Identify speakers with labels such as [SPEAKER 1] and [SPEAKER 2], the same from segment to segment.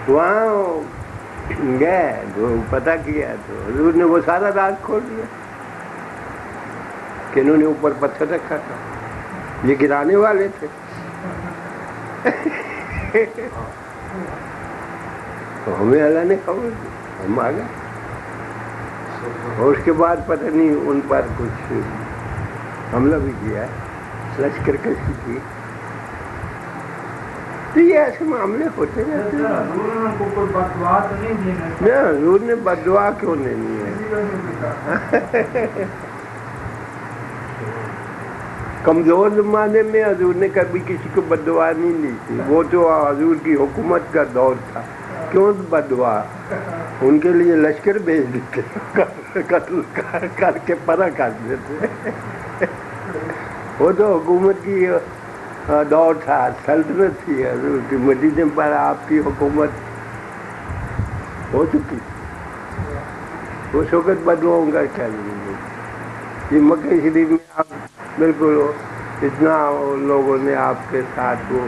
[SPEAKER 1] وہاں گئے تو پتہ کیا تو حضور نے وہ سارا راز کھول دیا کہ انہوں نے اوپر پتھر رکھا تھا، یہ گرانے والے تھے۔ تو ہمیں اللہ نے خبر دی، ہم آ گئے، اور اس کے بعد پتہ نہیں ان پر کچھ حملہ بھی کیا ہے، لشکر کشی کی۔ تو یہ ایسے معاملے ہوتے رہتے ہیں۔ حضور نے بد دعا کیوں لینی ہے؟ کمزور زمانے میں حضور نے کبھی کسی کو بد دعا نہیں لی تھی، وہ تو حضور کی حکومت کا دور تھا، کیوں بد دعا؟ ان کے لیے لشکر بھیج دیتے، قتل کر کے پرا کر دیتے۔ وہ تو حکومت کی دور تھا، سلطنت تھی حضور کی، مدینے پر آپ کی حکومت ہو چکی، اس وقت بد دعاؤں کا کیا ضرورت؟ یہ مکہ شریف میں آپ بالکل اتنا لوگوں نے آپ کے ساتھ وہ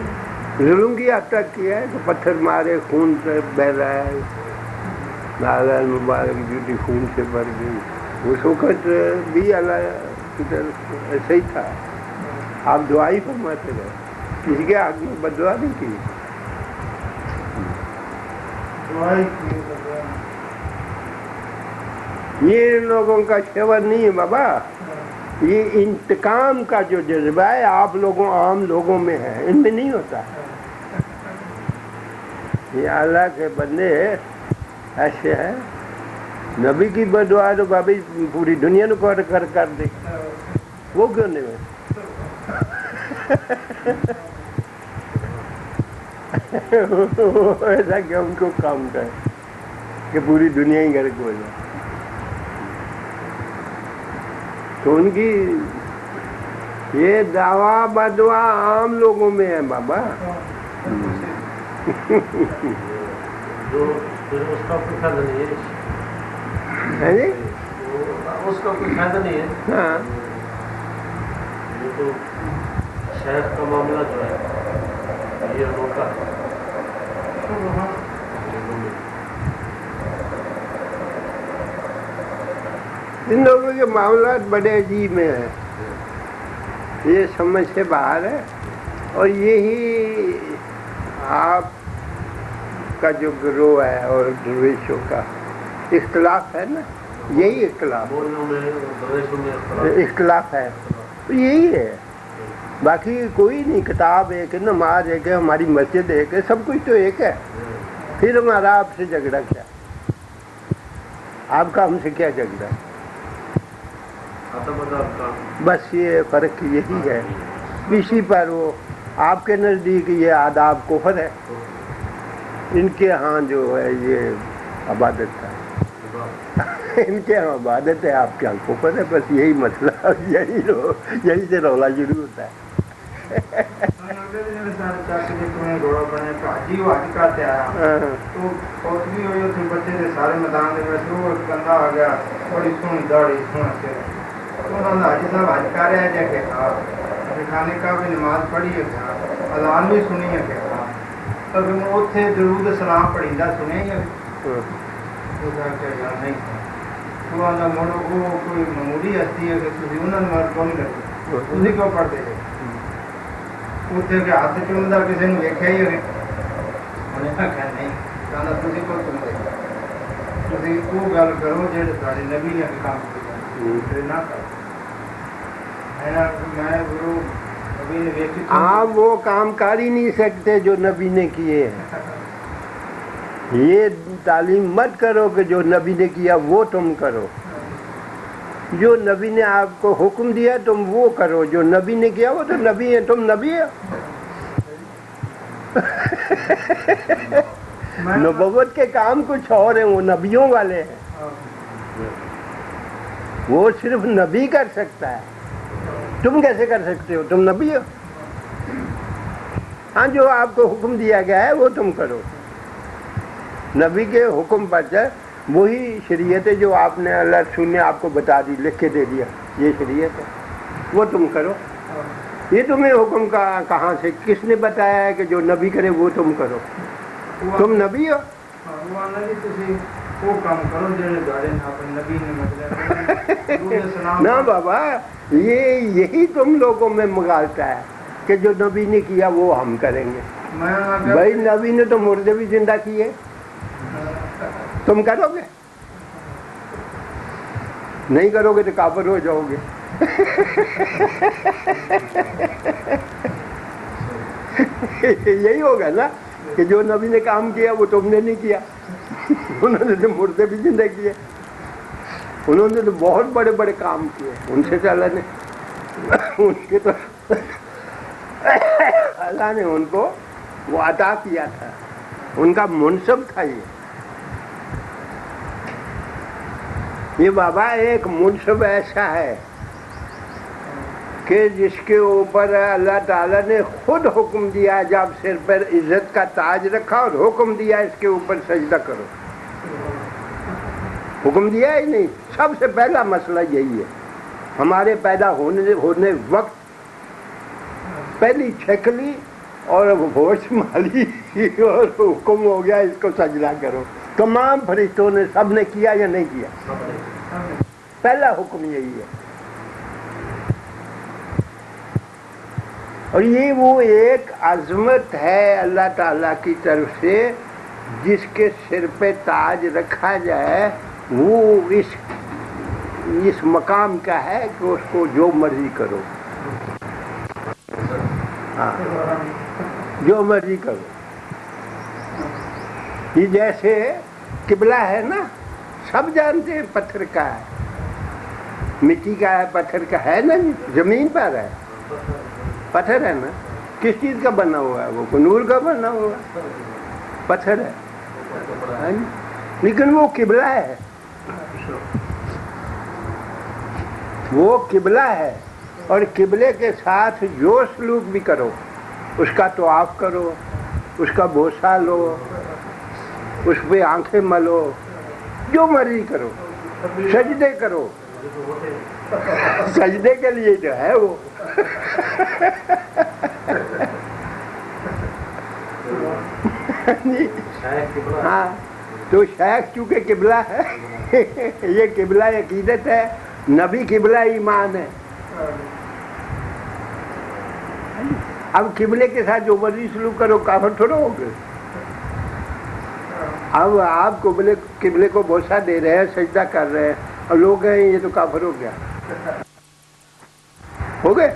[SPEAKER 1] ظلم کی حد تک کیا ہے کہ پتھر مارے، خون سے بہ رہا ہے، نالائن مبارک جوتی خون سے بھر گئی۔ اس وقت بھی اللہ کی طرف ایسے ہی تھا، آپ دعا ہی فرماتے رہے، کسی کے حق میں بد دعا نہیں کی۔ یہ ان لوگوں کا شور نہیں ہے بابا، یہ انتقام کا جو جذبہ ہے آپ لوگوں عام لوگوں میں ہے، ان میں نہیں ہوتا۔ یہ اللہ کے بندے ایسے ہیں، نبی کی بد دعا تو بابی پوری دنیا کو کر دے، وہ کیوں نہیں ہے؟ ایسا کہ ان کو کام کرے کہ پوری دنیا ہی غرق ہو جائے۔ تو ان کی یہ دعویٰ بدعا عام لوگوں میں ہے بابا۔
[SPEAKER 2] اس کا کوئی فائدہ نہیں ہے، اس کا کوئی فائدہ نہیں ہے۔
[SPEAKER 1] ہاں،
[SPEAKER 2] یہ تو شیخ کا معاملہ جو ہے یہ روکا ہے۔
[SPEAKER 1] ان لوگوں کے معاملات بڑے عجیب ہیں، یہ سمجھ سے باہر ہے، اور یہی آپ کا جو گروہ ہے اور درویشوں کا اختلاف ہے نا، یہی اختلاف ہے، تو یہی ہے، باقی کوئی نہیں۔ کتاب ایک ہے، نماز ایک ہے، ہماری مسجد ایک ہے، سب کچھ تو ایک ہے، پھر ہمارا آپ سے جھگڑا کیا؟ آپ کا ہم سے کیا جھگڑا؟ بس یہ فرق یہی ہے، اسی پر وہ آپ کے نزدیک یہ آداب کفر ہے، ان کے ہاں جو ہے یہ عبادت ہے، ان کے ہاں عبادت ہے، آپ کے ہاں کفر ہے، بس یہی مسئلہ، یہی سے رولا شروع ہوتا ہے۔
[SPEAKER 3] خانے کا بھی نماز پڑھی ہے، اذان بھی سنی ہے، اتنے درود سلام پڑھیندہ سنے ہی نہیں، کوئی معمولی ہستی ہے کہ انہوں نے کیوں نہیں کرتے، تھی کیوں پڑھتے ہیں اتنے کے ہاتھ چومتا کسی نے ویکیا ہی نہیں، انہیں آخیا نہیں کہنا تھی کو چومتے، تھی وہ گل کرو جی سارے نبی نے کام نہ کرو۔
[SPEAKER 1] آپ وہ کام کر ہی نہیں سکتے جو نبی نے کیے ہیں، یہ تعلیم مت کرو کہ جو نبی نے کیا وہ تم کرو، جو نبی نے آپ کو حکم دیا تم وہ کرو، جو نبی نے کیا وہ تو نبی ہے، تم نبی ہو۔ نبوت کے کام کچھ اور ہیں، وہ نبیوں والے ہیں، وہ صرف نبی کر سکتا ہے، تم کیسے کر سکتے ہو؟ تم نبی ہو۔ ہاں، جو آپ کو حکم دیا گیا ہے وہ تم کرو، نبی کے حکم پر چل، وہی شریعت ہے جو آپ نے اللہ رسول نے آپ کو بتا دی، لکھ کے دے دیا، یہ شریعت ہے، وہ تم کرو۔ یہ تمہیں حکم کا کہاں سے، کس نے بتایا ہے کہ جو نبی کرے وہ تم کرو؟ تم نبی ہو؟
[SPEAKER 3] وہ آنا جی تسی وہ کام کرو جڑے دارے اپنے نبی نے مطلب
[SPEAKER 1] نہ بابا، یہی تم لوگوں میں مغالطہ ہے کہ جو نبی نے کیا وہ ہم کریں گے۔ بھائی نبی نے تو مردے بھی زندہ کیے، تم کرو گے؟ نہیں کرو گے تو کافر ہو جاؤ گے۔ یہی ہوگا نا کہ جو نبی نے کام کیا وہ تم نے نہیں کیا۔ انہوں نے تو مردے بھی زندہ کیے، انہوں نے تو بہت بڑے بڑے کام کیے، ان سے تو اللہ نے ان کے تو اللہ نے ان کو وہ عطا کیا تھا، ان کا منصب تھا یہ بابا ایک منصب ایسا ہے کہ جس کے اوپر اللہ تعالیٰ نے خود حکم دیا، جب سر پر عزت کا تاج رکھا اور حکم دیا اس کے اوپر سجدہ کرو، حکم دیا ہی نہیں۔ سب سے پہلا مسئلہ یہی ہے، ہمارے پیدا ہونے وقت پہلی چھکلی اور ہوش مالی اور حکم ہو گیا اس کو سجدہ کرو۔ تمام فرشتوں نے سب نے کیا یا نہیں کیا؟ پہلا حکم یہی ہے۔ اور یہ وہ ایک عظمت ہے اللہ تعالیٰ کی طرف سے، جس کے سر پہ تاج رکھا جائے، وہ اس مقام کا ہے کہ اس کو جو مرضی کرو، ہاں جو مرضی کرو۔ یہ جیسے قبلہ ہے نا، سب جانتے ہیں پتھر کا ہے، مٹی کا ہے، پتھر کا ہے نا، زمین پر ہے پتھر ہے نا، کس چیز کا بنا ہوا ہے؟ وہ نور کا بنا ہوا ہے، پتھر ہے، لیکن وہ قبلہ ہے، وہ قبلہ ہے۔ اور قبلے کے ساتھ جو سلوک بھی کرو، اس کا طواف کرو، اس کا بوسہ لو، اس پہ آنکھیں ملو، جو مرضی کرو، سجدے کرو، سجدے کے لیے جو ہے وہ ہاں، تو شیخ چونکہ قبلہ ہے، یہ قبلہ عقیدت ہے، نبی قبلہ ایمان ہے۔ اب قبلے کے ساتھ جو مرضی سلوک کرو، کافر تھوڑا ہو گئے۔ اب آپ قبلے کو بوسہ دے رہے ہیں، سجدہ کر رہے ہیں، اور لوگ ہیں یہ تو کافر ہو گیا، ہو گئے۔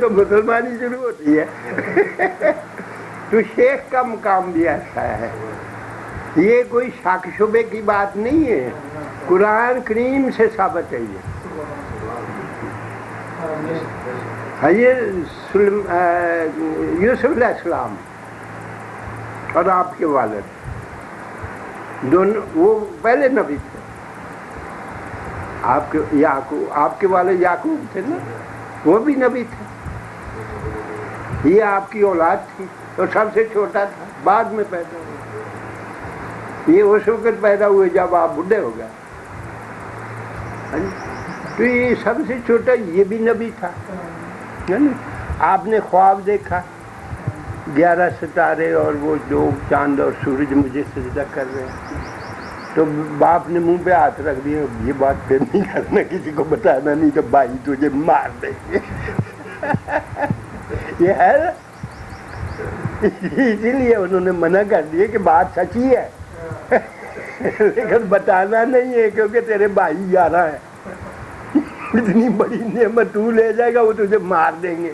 [SPEAKER 1] تو مسلمانی شروع ہوتی ہے۔ تو شیخ کا مقام بھی ایسا ہے، یہ کوئی شک شبے کی بات نہیں ہے، قرآن کریم سے ثابت ہے یہ۔ یوسف علیہ السلام اور آپ کے والد دونوں، وہ پہلے نبی تھے، آپ کے والد یعقوب تھے نا، وہ بھی نبی تھے، یہ آپ کی اولاد تھی، تو سب سے چھوٹا تھا، بعد میں پیدا ہوا، یہ اس وقت پیدا ہوئے جب آپ بڈھے ہو گئے، تو یہ سب سے چھوٹا یہ بھی نبی تھا۔ آپ نے خواب دیکھا 11 ستارے اور وہ جو چاند اور سورج مجھے سجدہ کر رہے ہیں، تو باپ نے منہ پہ ہاتھ رکھ دیا، یہ بات پھر نہیں کرنا، کسی کو بتانا نہیں کہ بھائی تجھے مار دیں گے۔ یہ ہے نا، اسی لیے انہوں نے منع کر دیا کہ بات سچی ہے لیکن بتانا نہیں ہے، کیونکہ تیرے بھائی 11 ہیں، اتنی بڑی نعمت تو لے جائے گا، وہ تجھے مار دیں گے۔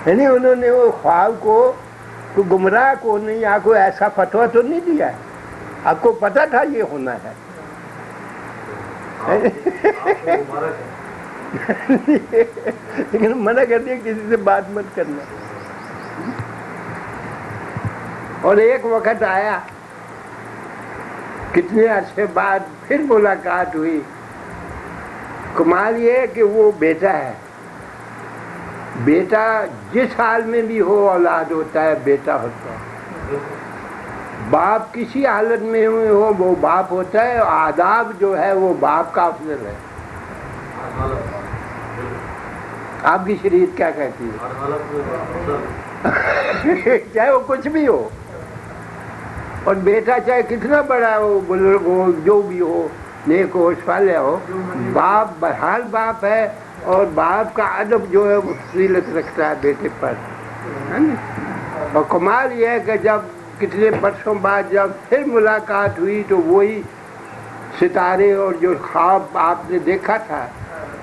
[SPEAKER 1] یعنی انہوں نے وہ خواب کو گمراہ کو نہیں، آپ کو ایسا فتویٰ تو نہیں دیا ہے، آپ کو پتا تھا یہ ہونا ہے، لیکن منع کر دیا کسی سے بات مت کرنا۔ اور ایک وقت آیا، کتنے عرصے بعد پھر ملاقات ہوئی، کمال یہ ہے کہ وہ بیٹا ہے، بیٹا جس حال میں بھی ہو اولاد ہوتا ہے، بیٹا ہوتا ہے، باپ کسی حالت میں ہو وہ باپ ہوتا ہے، آداب جو ہے وہ باپ کا افضل ہے۔ آپ کی شریعت کیا کہتی ہے؟ چاہے وہ کچھ بھی ہو، اور بیٹا چاہے کتنا بڑا ہو، بزرگ ہو، جو بھی ہو، نیک ہو، صالح ہو، باپ بہرحال باپ ہے، اور باپ کا ادب جو ہے وہ فضیلت رکھتا ہے بیٹے پر، ہے نا؟ اور کمال یہ ہے کہ جب کتنے برسوں بعد جب پھر ملاقات ہوئی تو وہی ستارے اور جو خواب آپ نے دیکھا تھا،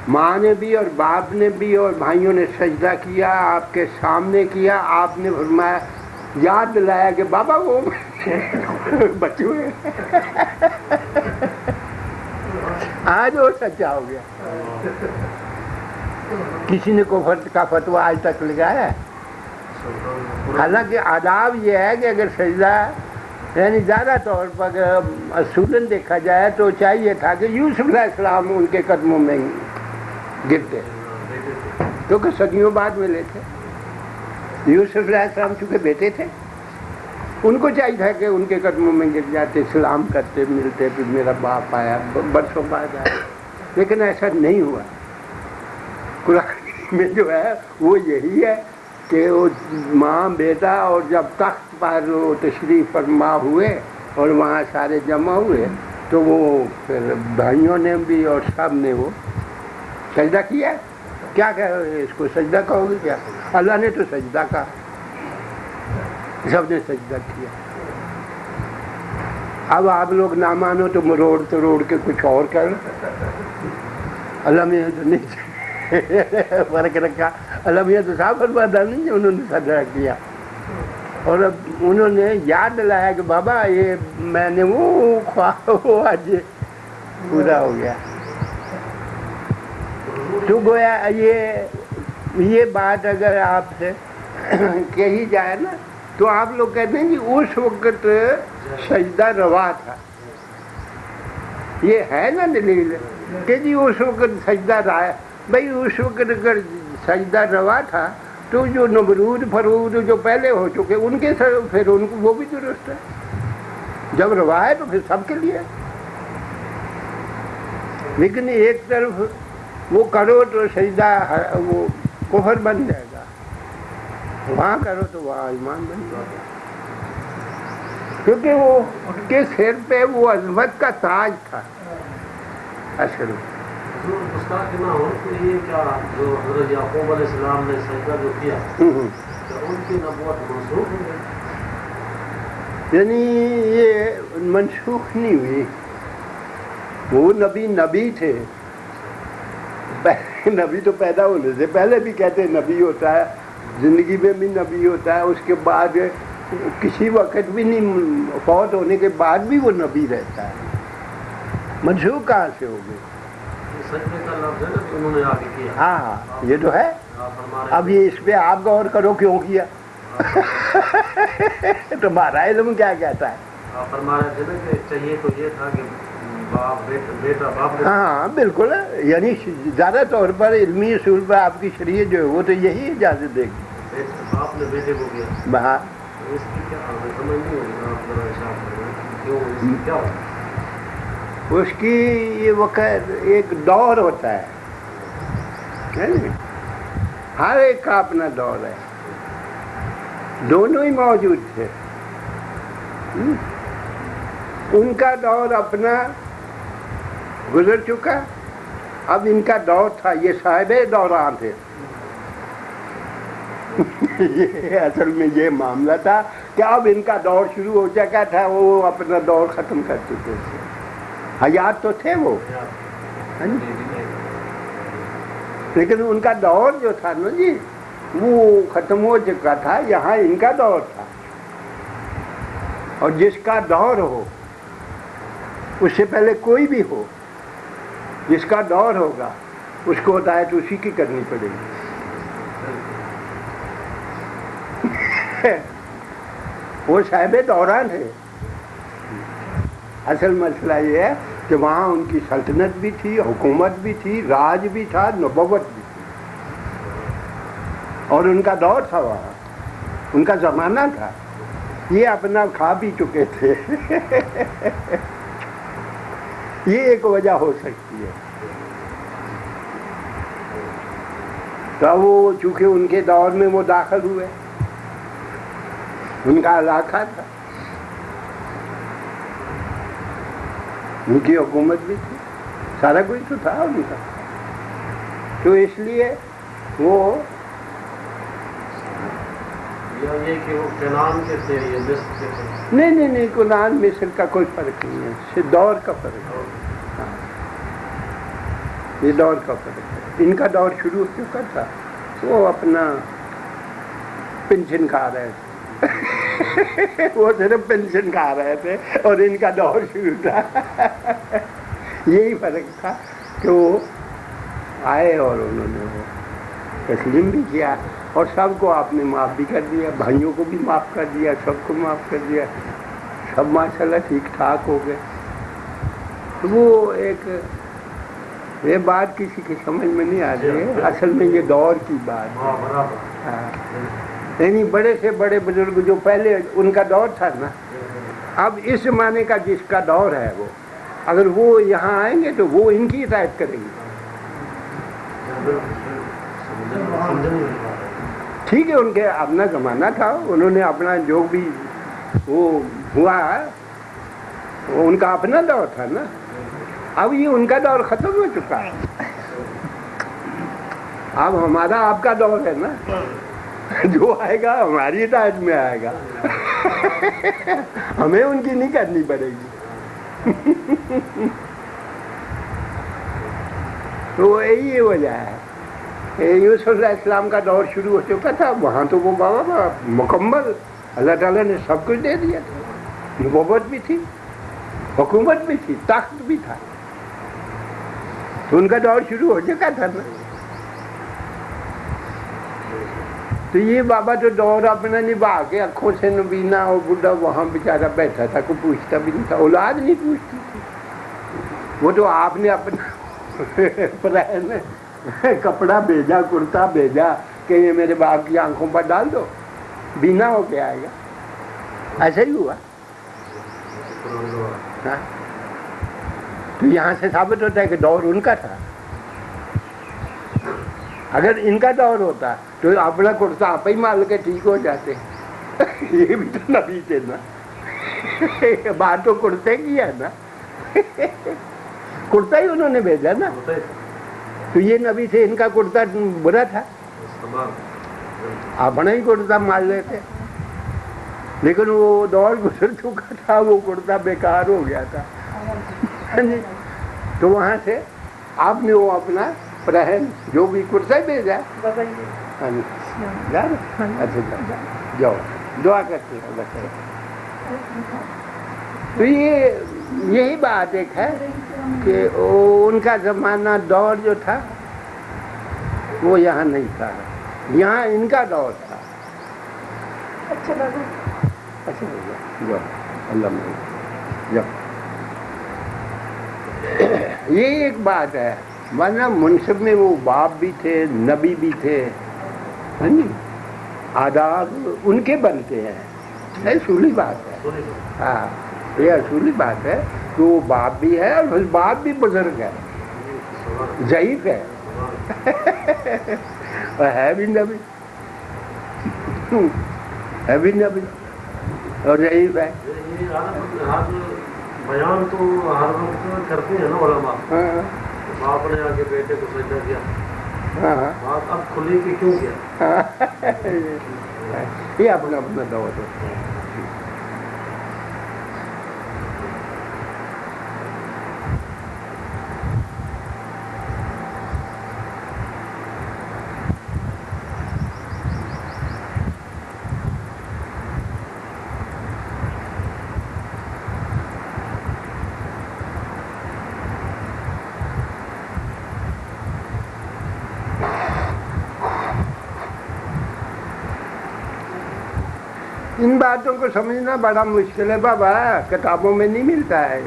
[SPEAKER 1] ماں نے بھی اور باپ نے بھی اور بھائیوں نے سجدہ کیا، آپ کے سامنے کیا، آپ نے فرمایا، یاد دلایا کہ بابا وہ بچے ہوئے آج وہ سچا ہو گیا۔ کسی نے کفر کا فتویٰ آج تک لگایا ہے؟ حالانکہ آداب یہ ہے کہ اگر سجدہ یعنی زیادہ طور پر اصولاً دیکھا جائے تو چاہیے تھا کہ یوسف علیہ السلام ان کے قدموں میں گرتے، کیونکہ صدیوں بعد ملے تھے۔ یوسف علیہ السلام چونکہ بیٹے تھے، ان کو چاہیے تھا کہ ان کے قدموں میں گر جاتے، سلام کرتے، ملتے، پھر میرا باپ آیا، برسوں بعد آیا، لیکن ایسا نہیں ہوا۔ قرآن میں جو ہے وہ یہی ہے کہ وہ ماں بیٹا اور جب تخت پر وہ تشریف فرما ہوئے اور وہاں سارے جمع ہوئے تو وہ پھر بھائیوں نے بھی اور سب نے وہ سجدہ کیا۔ کیا کہو گے اس کو، سجدہ کہو گے کیا؟ اللہ نے تو سجدہ کہا، سب نے سجدہ کیا۔ اب آپ لوگ نہ مانو تو مروڑ توڑ کے کچھ اور کر لو۔ اللہ میں تو نہیں فرق رکھا، اللہ میاں تو صاحب فرماتا نہیں، انہوں نے سجدہ کیا، اور اب انہوں نے یاد دلایا کہ بابا یہ میں نے وہ خواہ وہ آج پورا ہو گیا۔ تو گویا یہ بات اگر آپ سے کہی جائے نا تو آپ لوگ کہتے ہیں کہ اس وقت سجدہ روا تھا۔ یہ ہے نا دلیل کہ جی اس وقت سجدہ رہا ہے۔ بھائی اس وقت اگر سجدہ روا تھا تو جو نمرود فرود جو پہلے ہو چکے ان کے سر پھر ان کو وہ بھی درست ہے، جب روا ہے تو پھر سب کے لیے۔ لیکن ایک طرف وہ کرو تو سجدہ وہ کفر بن جائے گا، وہاں کرو تو وہاں ایمان بن جائے گا، کیونکہ وہ ان کے سر پہ وہ عظمت کا تاج تھا اصل میں۔
[SPEAKER 2] گستاخ نہ ہو تو یہ کیا جو حضرت یعقوب علیہ السلام نے سجدہ جو کیا ان کی نبوت منسوخ ہو گئی؟
[SPEAKER 1] یعنی یہ منسوخ نہیں ہوئی، وہ نبی تھے، نبی تو پیدا ہونے سے پہلے بھی کہتے ہیں نبی ہوتا ہے، زندگی میں بھی نبی ہوتا ہے، اس کے بعد کسی وقت بھی نہیں، فوت ہونے کے بعد بھی وہ نبی رہتا ہے۔ منسوخ کہاں سے ہو گئی؟
[SPEAKER 2] سجدے کا لفظ ہے نا کہ انہوں نے آگے کیا۔
[SPEAKER 1] ہاں یہ تو ہے۔ اب یہ اس پہ آپ غور کرو کیوں کیا، تمہارا علم کیا کہتا ہے؟
[SPEAKER 2] آپ فرما رہے تھے نا کہ چاہیے تو یہ تھا کہ باپ بیٹا باپ۔
[SPEAKER 1] ہاں بالکل، یعنی زیادہ طور پر علمی اصول پر آپ کی شریعت جو ہے وہ تو یہی اجازت دے گی۔
[SPEAKER 2] باپ نے بیٹے کو کیا،
[SPEAKER 1] ہاں
[SPEAKER 2] اس کی کیا سمجھ نہیں ہوگی، آپ ذرا ارشاد کریں کیوں اس کی کیا ہوگا؟
[SPEAKER 1] اس کی یہ وقت ایک دور ہوتا ہے، ہر ایک کا اپنا دور ہے، دونوں ہی موجود تھے۔ ان کا دور اپنا گزر چکا، اب ان کا دور تھا، یہ صاحب دوران تھے۔ یہ اصل میں یہ معاملہ تھا کہ اب ان کا دور شروع ہو چکا تھا، وہ اپنا دور ختم کر چکے تھے، حیات تو تھے وہ، لیکن ان کا دور جو تھا نا جی وہ ختم ہو چکا تھا، یہاں ان کا دور تھا۔ اور جس کا دور ہو، اس سے پہلے کوئی بھی ہو، جس کا دور ہوگا اس کو ہدایت اسی کی کرنی پڑے گی۔ وہ صاحب دوران ہے۔ اصل مسئلہ یہ ہے کہ وہاں ان کی سلطنت بھی تھی، حکومت بھی تھی، راج بھی تھا، نبوت بھی تھی، اور ان کا دور تھا، وہاں ان کا زمانہ تھا۔ یہ اپنا کھا بھی چکے تھے یہ ایک وجہ ہو سکتی ہے. تو وہ چونکہ ان کے دور میں وہ داخل ہوئے، ان کا علاقہ تھا، ان کی حکومت بھی تھی، سارا کچھ تو تھا ان کا، تو اس لیے وہ
[SPEAKER 2] یہ کہ وہ کنعان کے تھے، یہ مصر کے تھے.
[SPEAKER 1] نہیں کنعان مصر کا کوئی فرق نہیں ہے، صرف دور کا فرق ہے. ہاں، یہ دور کا فرق ہے. ان کا دور شروع ہو چکا تھا، وہ اپنا پینشن کھا رہے تھے وہ صرف پینشن کھا رہے تھے اور ان کا دور شروع تھا یہی فرق تھا کہ وہ آئے اور انہوں نے وہ تسلیم بھی کیا، اور سب کو آپ نے معاف بھی کر دیا، بھائیوں کو بھی معاف کر دیا، سب کو معاف کر دیا، سب ماشاءاللہ ٹھیک ٹھاک ہو گئے. تو وہ ایک یہ بات کسی کی سمجھ میں نہیں آتی ہے، اصل میں یہ دور کی بات ہے. ہاں، یعنی بڑے سے بڑے بزرگ جو پہلے ان کا دور تھا نا، اب اس زمانے کا جس کا دور ہے وہ اگر وہ یہاں آئیں گے تو وہ ان کی اطاعت کریں گے. ٹھیک ہے، ان کے اپنا زمانہ تھا، انہوں نے اپنا جو بھی وہ ہوا وہ ان کا اپنا دور تھا نا. اب یہ ان کا دور ختم ہو چکا ہے، اب ہمارا آپ کا دور ہے نا، جو آئے گا ہماری اطاعت میں آئے گا ہمیں ان کی نہیں کرنی پڑے گی تو یہی وجہ ہے. یوسف علیہ السلام کا دور شروع ہو چکا تھا، وہاں تو وہ بابا مکمل اللہ تعالیٰ نے سب کچھ دے دیا تھا، نبوت بھی تھی، حکومت بھی تھی، تخت بھی تھا، تو ان کا دور شروع ہو چکا تھا نا. تو یہ بابا تو دور اپنا نبھا کے آنکھوں سے نبینا اور بڈھا وہاں بیچارہ بیٹھا تھا، کوئی پوچھتا بھی نہیں تھا، اولاد نہیں پوچھتی تھی. وہ تو آپ نے اپنا کپڑا بھیجا، کرتا بھیجا کہ یہ میرے باپ کی آنکھوں پر ڈال دو، بینا ہو کے آئے گا. ایسا ہی ہوا. ہاں، تو یہاں سے ثابت ہوتا ہے کہ دور ان کا تھا. اگر ان کا دور ہوتا تو اپنا کرتا آپ ہی مال کے ٹھیک ہو جاتے یہ بھی تو نبی تھے نا بات تو کرتے کی ہے نا کرتا ہی انہوں نے بھیجا نا، تو یہ نبی تھے، ان کا کرتا برا تھا، اپنا ہی کرتا مال لیتے. لیکن وہ دور گزر چکا تھا، وہ کرتا بیکار ہو گیا تھا تو وہاں سے آپ نے وہ اپنا پرہن جو بھی کرتا ہی بھیجا. اچھا جاؤ، دعا کرتے ہیں اللہ خیر. تو یہی بات ایک ہے کہ ان کا زمانہ دور جو تھا وہ یہاں نہیں تھا، یہاں ان کا دور تھا. اچھا جاؤ، اللہ جاؤ. یہ ایک بات ہے، ورنہ منصب میں وہ باپ بھی تھے، نبی بھی تھے، آداب ان کے بنتے ہیں، اصولی بات ہے. ہاں، یہ اصولی بات ہے کہ وہ باپ بھی ہے اور باپ بھی بزرگ ہے، ضعیف ہے اور ہے بھی نبی، ہے بھی نبی اور ضعیف ہے.
[SPEAKER 2] بیان تو ہر وقت کرتے ہیں نا علماء. باپ نے آگے بیٹے کو سجدہ کیا، بات اب کھلی کہ کیوں کیا؟
[SPEAKER 1] یہ اپنا اپنا دور ہے. ان باتوں کو سمجھنا بڑا مشکل ہے بابا، کتابوں میں نہیں ملتا ہے.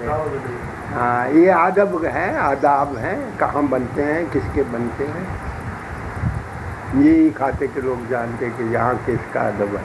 [SPEAKER 1] ہاں، یہ ادب ہیں، آداب ہیں، کہاں بنتے ہیں، کس کے بنتے ہیں، یہی کھاتے کے لوگ جانتے کہ یہاں کس کا ادب ہے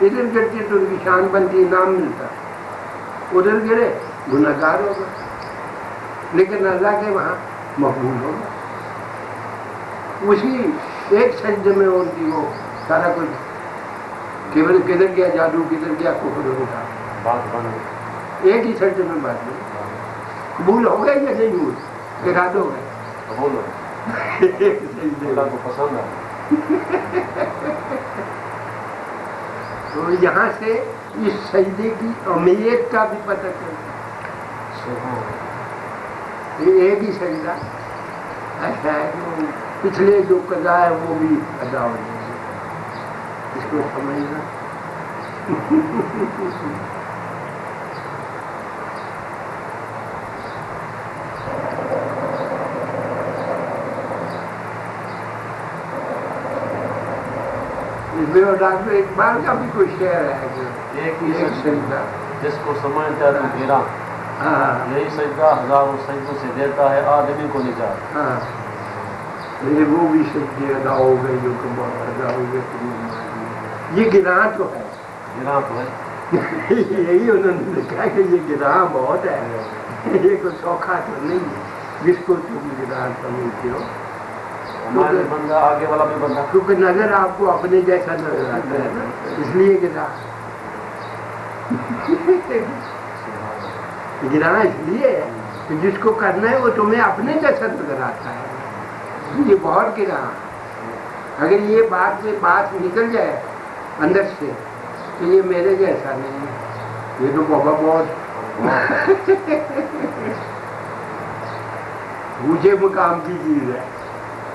[SPEAKER 1] ادھر گرتے تو ان کی شان بنتی، نام ملتا، ادھر گرے گناہگار ہوگا، لیکن اللہ کے وہاں مقبول ہوگا. اسی ایک سجدے میں ان کی وہ سارا کچھ کدھر گیا جادو، کدھر گیا کفر ہوگا،
[SPEAKER 2] بات بن
[SPEAKER 1] ایک ہی سجدے میں بات نہیں. قبول ہو گئے یا نہیں ہوئے؟ اراد ہو گئے.
[SPEAKER 2] قبول ہو،
[SPEAKER 1] ایک سجدے
[SPEAKER 2] اللہ کو پسند ہے.
[SPEAKER 1] تو یہاں سے اس سجدے کی اہمیت کا بھی پتہ چلتا ہے. یہ ایک ہی سجدہ ایسا ہے کہ پچھلے جو قضا ہے وہ بھی ادا ہو جائے گی. اس کو سمجھنا. اس میں ڈاکٹر اقبال کا بھی کوئی شعر ہے کہ
[SPEAKER 2] ایک ہی
[SPEAKER 1] سجدہ.
[SPEAKER 2] جس کو سمجھتا تو گھیرا،
[SPEAKER 1] ہاں
[SPEAKER 2] یہی سجدہ ہزاروں سجدوں سے دیتا ہے آدمی کو نجات.
[SPEAKER 1] ہاں یہ وہ بھی سجدے ادا ہو گئے جو کہ بہت ادا ہو گئے. یہ گناہ تو ہے،
[SPEAKER 2] گراں تو ہے.
[SPEAKER 1] یہی انہوں نے کہا کہ یہ گناہ بہت ہے، یہ کوئی سوکھا تو نہیں ہے جس کو تم گناہ سمجھتے ہو.
[SPEAKER 2] ہمارے بندہ آگے والا بھی بندہ.
[SPEAKER 1] کیونکہ نظر آپ کو اپنے جیسا نظر آتا ہے نا، اس لیے گناہ. گناہ اس لیے ہے کہ جس کو کرنا ہے وہ تمہیں اپنے جیسا نظر آتا ہے. یہ بہت گناہ. اگر یہ بات نکل جائے اندر سے کہ یہ میرے جیسا نہیں ہے، یہ تو بابا بہت اونچے مقام کی چیز ہے،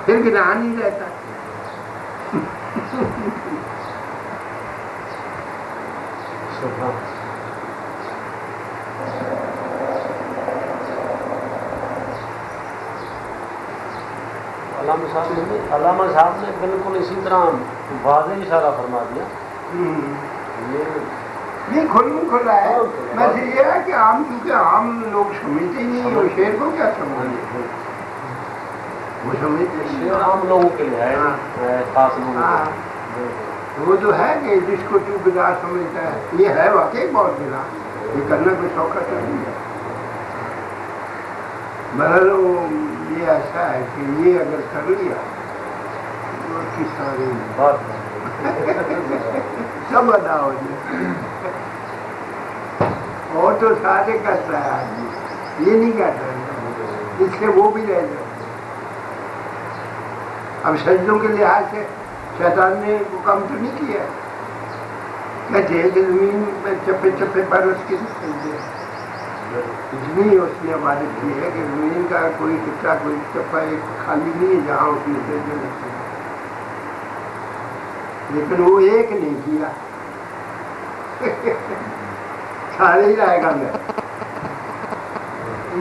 [SPEAKER 1] پھر گناہ نہیں رہتا.
[SPEAKER 2] علامہ صاحب نے بالکل اسی طرح واضح اشارہ فرما دیا.
[SPEAKER 1] یہ کھلا ہے. بس یہ ہے کہ عام کیونکہ عام لوگ سمجھتے ہی نہیں، وہ شعر کو کیا سمجھتے، وہ سمجھتے نہیں.
[SPEAKER 2] شعر عام لوگوں کے لیے ہے، خاص لوگوں کے
[SPEAKER 1] ہاں
[SPEAKER 2] لیے.
[SPEAKER 1] وہ تو ہے کہ جس کو تو گناہ سمجھتا ہے، یہ ہے واقعی بہت گناہ. یہ کرنا کوئی سوکھا تو نہیں ہے. بہرحال یہ ایسا ہے کہ یہ اگر کر لیا تو اس کی ساری
[SPEAKER 2] بات
[SPEAKER 1] سب ادا ہو جائے. اور تو سارے کرتا ہے آدمی، یہ نہیں کرتا ہے، اس سے وہ بھی رہ جاتا. اب سجدوں کے لحاظ سے شیطان نے وہ کام تو نہیں کیا. کہتے ہیں کہ زمین پہ چپے چپے پر اس کے سجدے، اتنی اس نے عبادت کی ہے کہ زمین کا کوئی خطہ کوئی چپا ایک خالی نہیں ہے جہاں اس نے سجدے لگتے ہیں. لیکن وہ ایک نہیں کیا، سارے ہی آئے گا. میں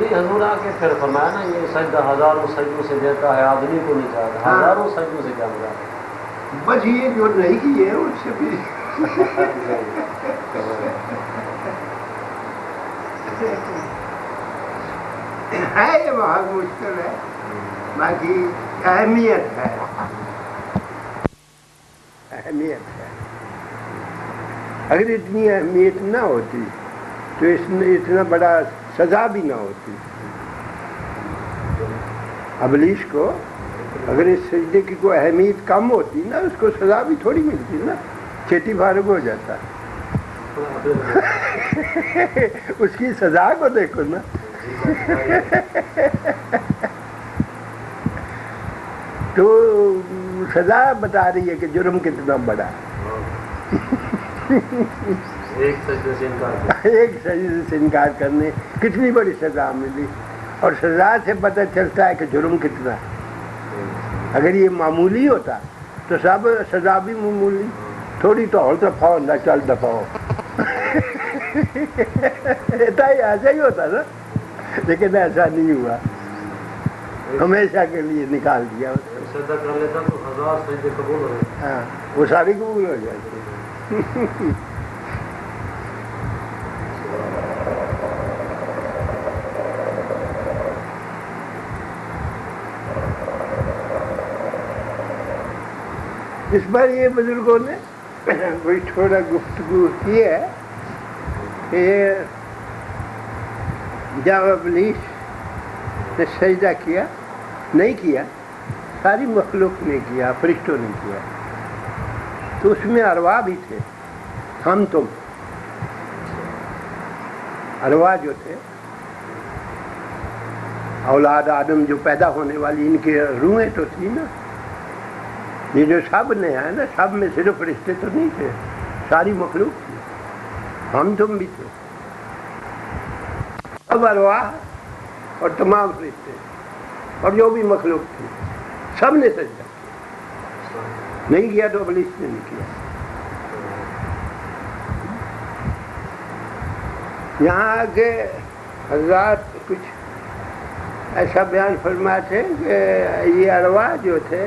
[SPEAKER 2] یہ حضور آ کے پھر فرمایا نا، یہ سجدہ ہزاروں سجدوں سے دیتا ہے آدمی کو نجات. ہزاروں سجدوں سے کیا مراد؟
[SPEAKER 1] بس یہ جو نہیں کی ہے اس سے بھی ہے. یہ بہت مشکل ہے، باقی اہمیت ہے. اہمیت ہے. اگر اتنی اہمیت نہ ہوتی تو اس میں اتنا بڑا سزا بھی نہ ہوتی. ابلیس کو اگر اس سجدے کی کوئی اہمیت کم ہوتی نا، اس کو سزا بھی تھوڑی ملتی نا، چھیتی فارغ ہو جاتا. اس کی سزا کو دیکھو نا. تو سزا بتا رہی ہے کہ جرم کتنا بڑا ہے.
[SPEAKER 2] ایک سجدے سے انکار کیا.
[SPEAKER 1] ایک سجدے سے انکار کرنے کتنی بڑی سزا ملی. اور سزا سے پتہ چلتا ہے کہ جرم کتنا ہے. اگر یہ معمولی ہوتا تو سب سزا بھی معمولی، تھوڑی تو اور دفاع نہ چل دفاع ایسا ہی ہوتا نا. لیکن ایسا نہیں ہوا، ہمیشہ کے لیے نکال دیا.
[SPEAKER 2] سجدہ کر لیتا تو ہزار سجدے قبول ہو گئے.
[SPEAKER 1] ہاں وہ ساری قبول ہو جاتی. اس پر یہ بزرگوں نے کوئی تھوڑا گفتگو کی ہے کہ جب ابلیس نے سجدہ کیا نہیں کیا، ساری مخلوق نے کیا، فرشتوں نے کیا، تو اس میں ارواح بھی تھے، ہم تم ارواح جو تھے، اولاد آدم جو پیدا ہونے والی، ان کی روحیں تو تھی نا، یہ جو سب نے ہے نا، سب میں صرف فرشتے تو نہیں تھے، ساری مخلوق تھی، ہم تم بھی تھے، سب ارواح اور تمام فرشتے اور جو بھی مخلوق تھی، سب نے سجدہ کیا، نہیں کیا تو ابلیس نے نہیں کیا۔ یہاں کے حضرات کچھ ایسا بیان فرماتے ہیں کہ یہ ارواح جو تھے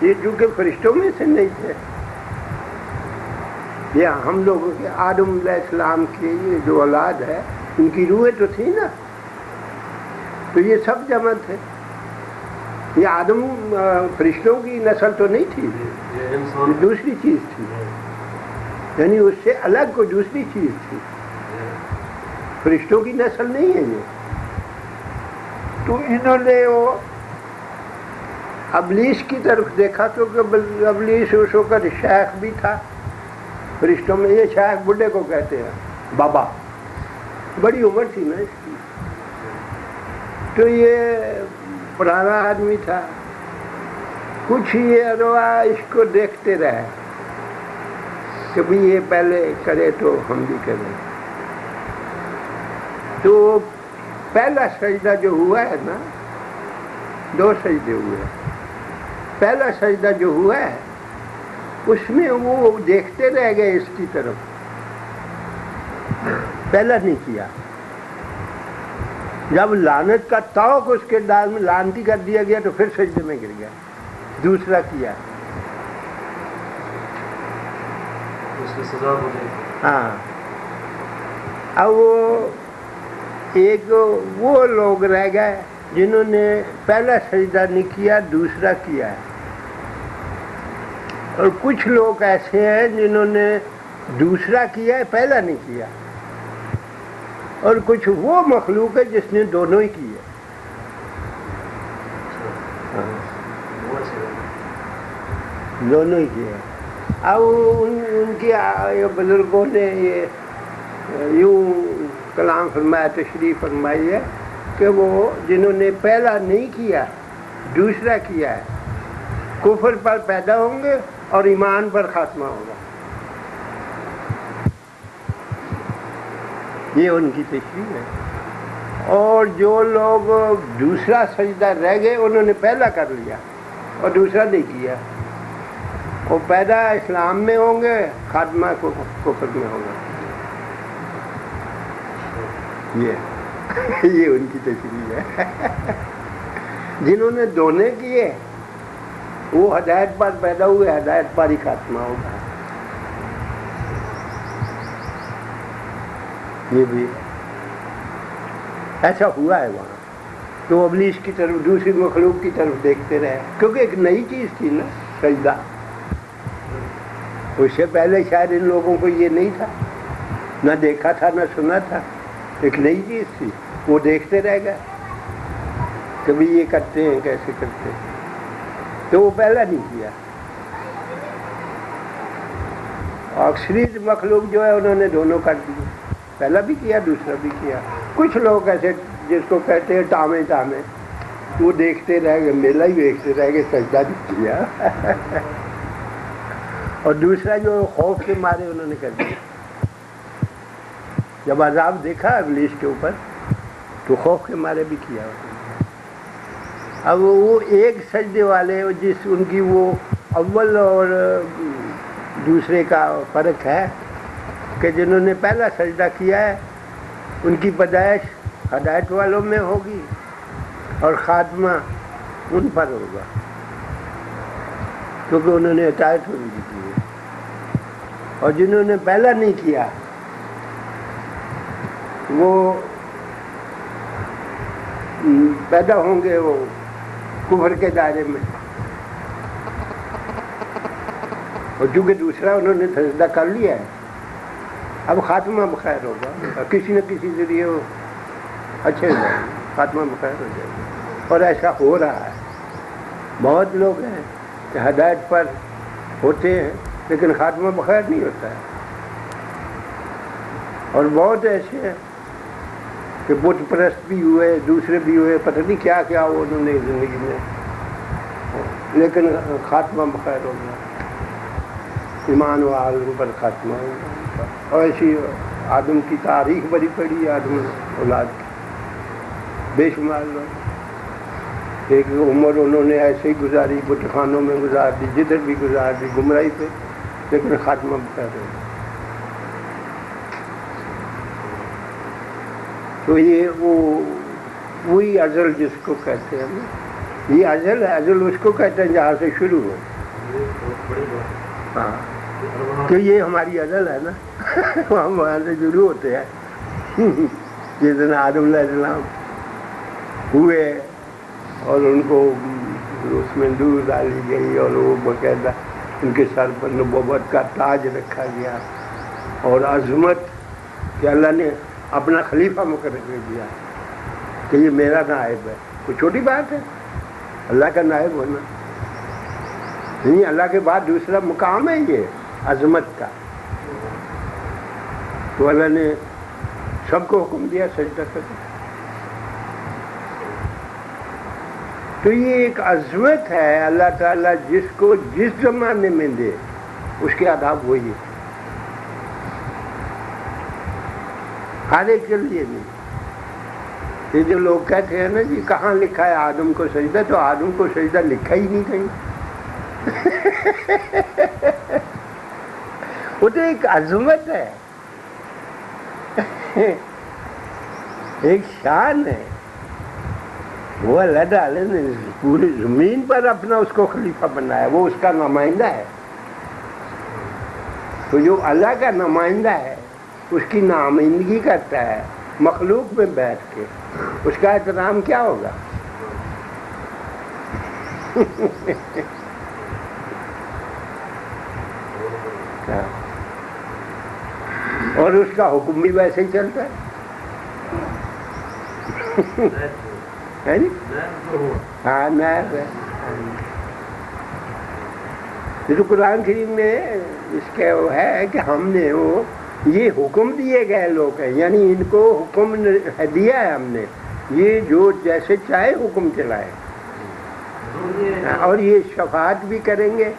[SPEAKER 1] یہ چونکہ فرشتوں میں سے نہیں تھے، یہ ہم لوگوں کے آدم علیہ السلام کی یہ جو اولاد ہے ان کی روحیں تو تھی نا، تو یہ سب جمع تھے، یہ آدم فرشتوں کی نسل تو نہیں تھی، یہ دوسری چیز تھی، یعنی اس سے الگ کوئی دوسری چیز تھی، فرشتوں کی نسل نہیں ہے یہ۔ تو انہوں نے وہ ابلیس کی طرف دیکھا، کیونکہ ابلیس اس وقت شیخ بھی تھا فرشتوں میں، یہ شیخ بڈھے کو کہتے ہیں، بابا، بڑی عمر تھی نا اس کی، تو یہ پرانا آدمی تھا، کچھ یہ ارواح اس کو دیکھتے رہے کہ بھی یہ پہلے کرے تو ہم بھی کریں، تو پہلا سجدہ جو ہوا ہے نا، دو سجدے ہوئے، پہلا سجدہ جو ہوا ہے اس میں وہ دیکھتے رہ گئے اس کی طرف، پہلا نہیں کیا، جب لعنت کا طوق اس کے دال میں لعنتی کر دیا گیا تو پھر سجدے میں گر گیا، دوسرا کیا،
[SPEAKER 2] اس کی سزا ہو جائے۔
[SPEAKER 1] ہاں، اب وہ ایک وہ لوگ رہ گئے جنہوں نے پہلا سجدہ نہیں کیا، دوسرا کیا ہے، اور کچھ لوگ ایسے ہیں جنہوں نے دوسرا کیا ہے، پہلا نہیں کیا، اور کچھ وہ مخلوق ہے جس نے دونوں ہی کیے، دونوں ہی کیے۔ اب ان کی بزرگوں نے یہ یوں کلام فرمایا، تشریح فرمائی ہے کہ وہ جنہوں نے پہلا نہیں کیا دوسرا کیا ہے، کفر پر پیدا ہوں گے اور ایمان پر خاتمہ ہوگا، یہ ان کی تشریح ہے۔ اور جو لوگ دوسرا سجدہ رہ گئے انہوں نے پہلا کر لیا اور دوسرا نہیں کیا، وہ پیدا اسلام میں ہوں گے، خاتمہ کفر میں ہوگا، یہ ان کی تشریح ہے۔ جنہوں نے دونوں کیے وہ ہدایت پر پیدا ہوئے، ہدایت پر ہی خاتمہ ہوگا، یہ بھی ایسا ہوا ہے وہاں، تو ابلیس کی طرف، دوسری مخلوق کی طرف دیکھتے رہے، کیونکہ ایک نئی چیز تھی نا سجدہ، اس سے پہلے شاید ان لوگوں کو یہ نہیں تھا، نہ دیکھا تھا نہ سنا تھا، ایک نئی چیز تھی، وہ دیکھتے رہ گئے کبھی یہ کرتے ہیں کیسے کرتے ہیں، تو وہ پہلا نہیں کیا، اکثری مخلوق جو ہے انہوں نے دونوں کر دیے، پہلا بھی کیا دوسرا بھی کیا۔ کچھ لوگ ایسے جس کو کہتے ہیں ٹامے ٹامے، وہ دیکھتے رہ گئے، میلہ ہی دیکھتے رہ گئے، سجدہ نہیں کیا، اور دوسرا جو خوف کے مارے انہوں نے کر دیا، جب عذاب دیکھا ابلیس کے اوپر تو خوف کے مارے بھی کیا۔ اب وہ ایک سجدے والے جس ان کی وہ اول اور دوسرے کا فرق ہے کہ جنہوں نے پہلا سجدہ کیا ہے ان کی پیدائش ہدایت والوں میں ہوگی اور خاتمہ ان پر ہوگا، کیونکہ انہوں نے اطاعت ان کی کی ہے، اور جنہوں نے پہلا نہیں کیا وہ پیدا ہوں گے وہ کفر کے دائرے میں، اور چونکہ دوسرا انہوں نے سجدہ کر لیا ہے، اب خاتمہ بخیر ہوگا، کسی نہ کسی ذریعے وہ اچھے ہو جائیں گے، خاتمہ بخیر ہو جائے گا، اور ایسا ہو رہا ہے۔ بہت لوگ ہیں کہ ہدایت پر ہوتے ہیں لیکن خاتمہ بخیر نہیں ہوتا ہے، اور بہت ایسے ہیں کہ بت پرست بھی ہوئے، دوسرے بھی ہوئے، پتہ نہیں کیا کیا وہ انہوں نے زندگی میں، لیکن خاتمہ بخیر ہو گیا، ایمان و عالم پر خاتمہ ہو گیا۔ اور ایسی آدم کی تاریخ بڑی پڑی، آدم اولاد کی بے شمار لوگ، ایک عمر انہوں نے ایسے ہی گزاری، بت خانوں میں گزار دی، جدھر بھی گزار دی، گمراہی پہ، لیکن خاتمہ بخیر ہو گیا۔ تو یہ وہی ازل جس کو کہتے ہیں نا، یہ ازل ہے، ازل اس کو کہتے ہیں جہاں سے شروع ہو۔ ہاں، کہ یہ ہماری ازل ہے نا، ہم وہاں سے شروع ہوتے ہیں۔ جس دن آدم علیہ السلام ہوئے اور ان کو اس میں دور ڈالی گئی اور وہ باقاعدہ ان کے سر پر نبوت کا تاج رکھا گیا اور عظمت کہ اللہ نے اپنا خلیفہ مقرر کر دیا کہ یہ میرا نائب ہے، کوئی چھوٹی بات ہے اللہ کا نائب ہونا؟ نہیں، اللہ کے بعد دوسرا مقام ہے یہ عظمت کا۔ تو اللہ نے سب کو حکم دیا سجدہ کرو۔ تو یہ ایک عظمت ہے اللہ تعالیٰ جس کو جس زمانے میں دے اس کے آداب وہی ہے، ہر ایک کے لیے نہیں۔ یہ جو لوگ کہتے ہیں نا جی کہاں لکھا ہے آدم کو سجدہ، تو آدم کو سجدہ لکھا ہی نہیں کہیں۔ وہ تو ایک عظمت ہے، ایک شان ہے، وہ اللہ تعالیٰ نے پوری زمین پر اپنا اس کو خلیفہ بنایا، وہ اس کا نمائندہ ہے۔ تو جو اللہ کا نمائندہ ہے اس کی نمائندگی کرتا ہے مخلوق میں بیٹھ کے، اس کا احترام کیا ہوگا؟ اور اس کا حکم بھی ویسے ہی چلتا ہے، ہاں نائب ہے۔ تو قرآن کریم میں اس کے وہ ہے کہ ہم نے وہ یہ حکم دیے گئے لوگ ہیں، یعنی ان کو حکم دیا ہے ہم نے، یہ جو جیسے چاہے حکم چلائے، اور یہ شفاعت بھی کریں گے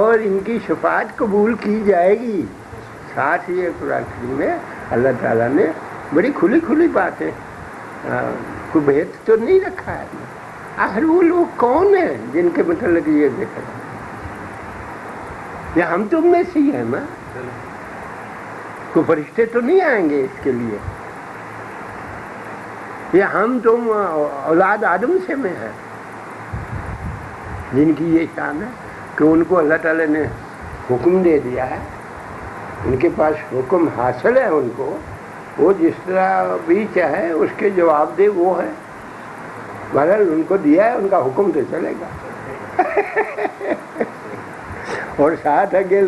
[SPEAKER 1] اور ان کی شفاعت قبول کی جائے گی۔ ساتھ ہی قرآن کریم میں اللہ تعالیٰ نے بڑی کھلی کھلی باتیں، کوئی بھید تو نہیں رکھا ہے۔ آخر وہ لوگ کون ہیں جن کے متعلق یہ ذکر ہے؟ یا ہم تم میں سے ہی ہیں نا، کوئی فرشتے تو نہیں آئیں گے اس کے لیے، یا ہم تم اولاد آدم سے میں ہیں جن کی یہ شان ہے کہ ان کو اللہ تعالیٰ نے حکم دے دیا ہے، ان کے پاس حکم حاصل ہے، ان کو وہ جس طرح بھی چاہے اس کے جواب دے، وہ ہے۔ بہرحال ان کو دیا ہے، ان کا حکم تو چلے گا۔ اور ساتھ آگے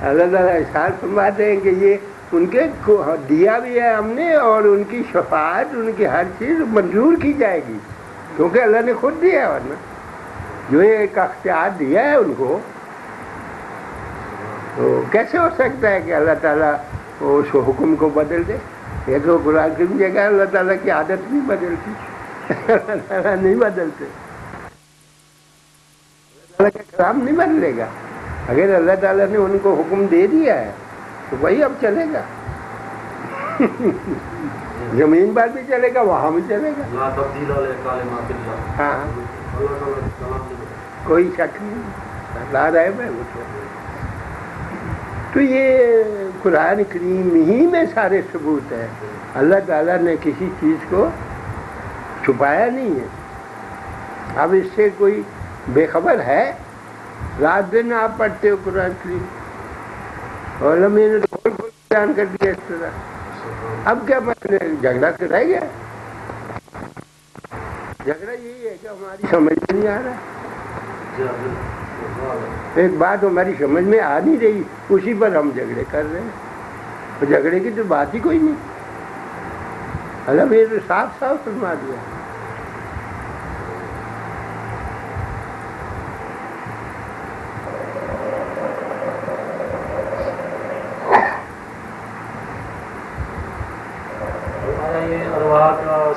[SPEAKER 1] اللہ تعالیٰ ارشاد فرماتے ہیں کہ یہ ان کے کو دیا بھی ہے ہم نے، اور ان کی شفاعت، ان کی ہر چیز منظور کی جائے گی، کیونکہ اللہ نے خود دیا ہے، ورنہ جو ایک اختیار دیا ہے ان کو، تو کیسے ہو سکتا ہے کہ اللہ تعالیٰ اس حکم کو بدل دے؟ یہ تو قرآن کی جگہ اللہ تعالیٰ کی عادت نہیں بدلتی، اللہ تعالیٰ نہیں بدلتے، اللہ تعالیٰ کا کلام نہیں بدلے گا۔ اگر اللہ تعالیٰ نے ان کو حکم دے دیا ہے تو وہی اب چلے گا، زمین پر بھی چلے گا، وہاں بھی چلے گا۔ ہاں، کوئی شک نہیں، لا رہے میں وہ تو یہ قرآن کریم ہی میں سارے ثبوت ہیں، اللہ تعالیٰ نے کسی چیز کو چھپایا نہیں ہے۔ اب اس سے کوئی بے خبر ہے؟ رات دن آپ پڑھتے ہو قرآن کریم، اور میں نے تو کھول بیان کر دیا اس طرح۔ اب کیا مطلب جھگڑا تو رہ گیا؟ جھگڑا یہی ہے کہ ہماری سمجھ نہیں آ رہا ہے۔ ایک بات ہماری سمجھ میں آ نہیں رہی، اسی پر ہم جھگڑے کر رہے ہیں، اور جھگڑے کی تو بات ہی کوئی نہیں۔ اللہ نے تو صاف صاف فرما دیا۔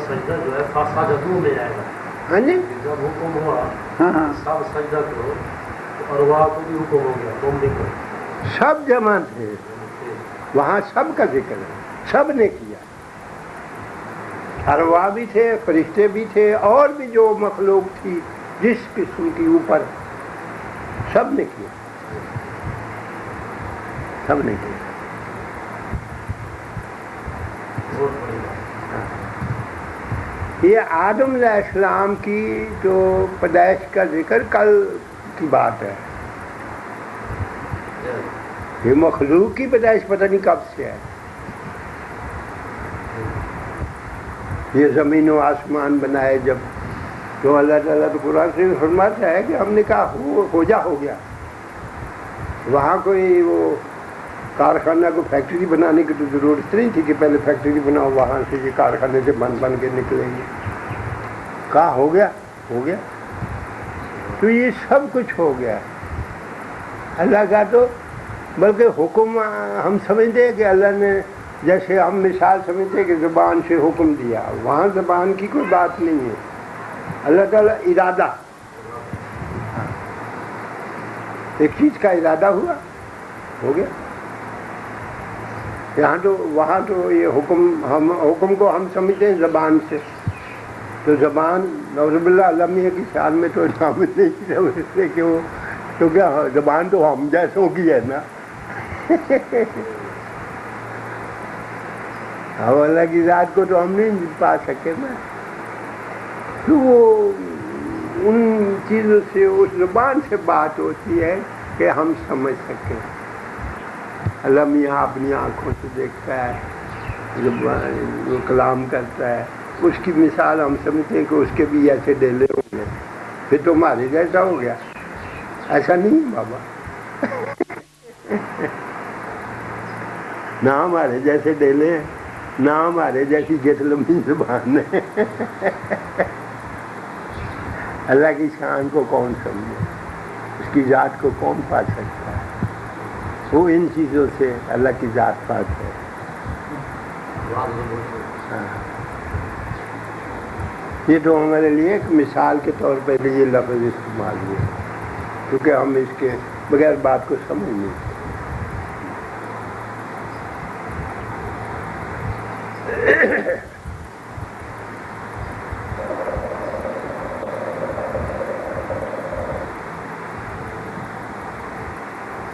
[SPEAKER 2] سجدہ جو ہے سجدوں میں جائے گا،
[SPEAKER 1] ہاں جی،
[SPEAKER 2] جب حکم ہوا
[SPEAKER 1] ہاں ہاں،
[SPEAKER 2] سب سجدہ کرو تو ارواح کو بھی حکم ہو گیا تم بھی کرو،
[SPEAKER 1] سب جمع تھے وہاں، سب کا ذکر ہے، سب نے کیا، ارواح بھی تھے، فرشتے بھی تھے، اور بھی جو مخلوق تھی جس قسم کی اوپر، سب نے کیا، سب نے کیا۔
[SPEAKER 2] بہت بڑی بات۔
[SPEAKER 1] یہ آدم علیہ السلام کی جو پیدائش کا ذکر کل کی بات ہے، یہ مخلوق کی پیدائش پتہ نہیں کب سے ہے۔ یہ زمین و آسمان بنائے جب، تو اللہ تعالیٰ تو قرآن سے فرماتا ہے کہ ہم نے کہا ہو جا، ہو گیا۔ وہاں کوئی وہ کارخانہ کو فیکٹری بنانے کی تو ضرورت نہیں تھی کہ پہلے فیکٹری بناؤ، وہاں سے یہ کارخانے سے بن کے نکلیں گے۔ کہا ہو گیا، ہو گیا، تو یہ سب کچھ ہو گیا اللہ کا۔ تو بلکہ حکم ہم سمجھتے ہیں کہ اللہ نے، جیسے ہم مثال سمجھتے ہیں کہ زبان سے حکم دیا، وہاں زبان کی کوئی بات نہیں ہے، اللہ تعالیٰ ارادہ، ایک چیز کا ارادہ ہوا، ہو گیا۔ یہاں تو وہاں تو یہ حکم کو ہم سمجھتے ہیں زبان سے، تو زبان نعوذ باللہ اللہ میاں کی شان میں تو نام نہیں سمجھتے کہ وہ تو کیا زبان تو ہم جیسوں کی ہے نا۔ اب اللہ کی ذات کو تو ہم نہیں پا سکے نا، تو وہ ان چیزوں سے، اس زبان سے بات ہوتی ہے کہ ہم سمجھ سکیں۔ اللہ میاں اپنی آنکھوں سے دیکھتا ہے، وہ کلام کرتا ہے، اس کی مثال ہم سمجھتے ہیں کہ اس کے بھی ایسے ڈیلے ہوں گے، پھر تو ہمارے جیسا ہو گیا۔ ایسا نہیں بابا، نہ ہمارے جیسے ڈیلے ہیں، نہ ہمارے جیسی گٹ لمبی زبان ہے۔ اللہ کی شان کو کون سمجھے، اس کی ذات کو کون پا سکتا ہے؟ وہ ان چیزوں سے اللہ کی ذات پاک ہے۔ یہ تو ہمارے لیے ایک مثال کے طور پہ یہ لفظ استعمال ہوئے، کیونکہ ہم اس کے بغیر بات کو سمجھ نہیں سکتے۔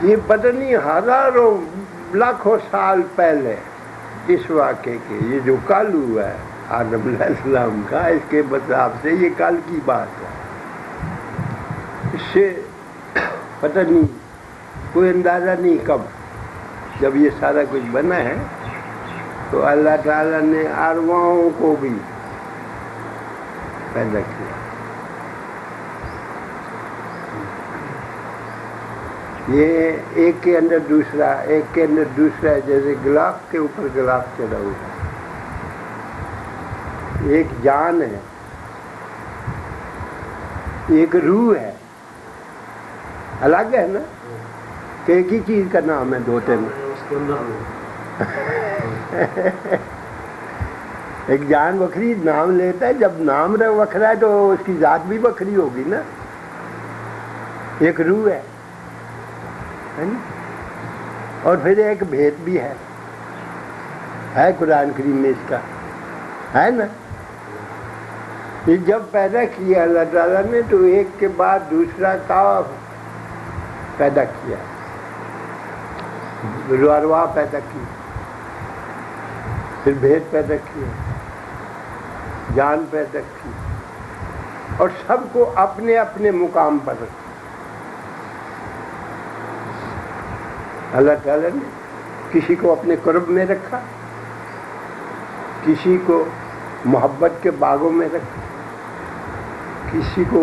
[SPEAKER 1] یہ پتہ نہیں ہزاروں لاکھوں سال پہلے اس واقعے کے، یہ جو کل ہوا ہے آدم علیہ السلام کا، اس کے حساب سے یہ کل کی بات ہے۔ اس سے پتہ نہیں، کوئی اندازہ نہیں کب، جب یہ سارا کچھ بنا ہے تو اللہ تعالیٰ نے ارواحوں کو بھی پیدا کیا۔ یہ ایک کے اندر دوسرا، ایک کے اندر دوسرا، جیسے گلاف کے اوپر گلاف چڑھا ہوا ہے۔ ایک جان ہے، ایک روح ہے، الگ ہے نا، کہ ایک ہی چیز کا نام ہے دو تین۔ ایک جان بکری نام لیتا ہے، جب نام وکھرا ہے تو اس کی ذات بھی بکری ہوگی نا۔ ایک روح ہے اور پھر ایک بھید بھی ہے قرآن کریم میں اس کا، ہے نا۔ یہ جب پیدا کیا اللہ تعالیٰ نے تو ایک کے بعد دوسرا کا پیدا کیا، ارواح پیدا کی، پھر بھید پیدا کیا، جان پیدا کی، اور سب کو اپنے اپنے مقام پر رکھا۔ اللہ تعالیٰ نے کسی کو اپنے قرب میں رکھا، کسی کو محبت کے باغوں میں رکھا، کسی کو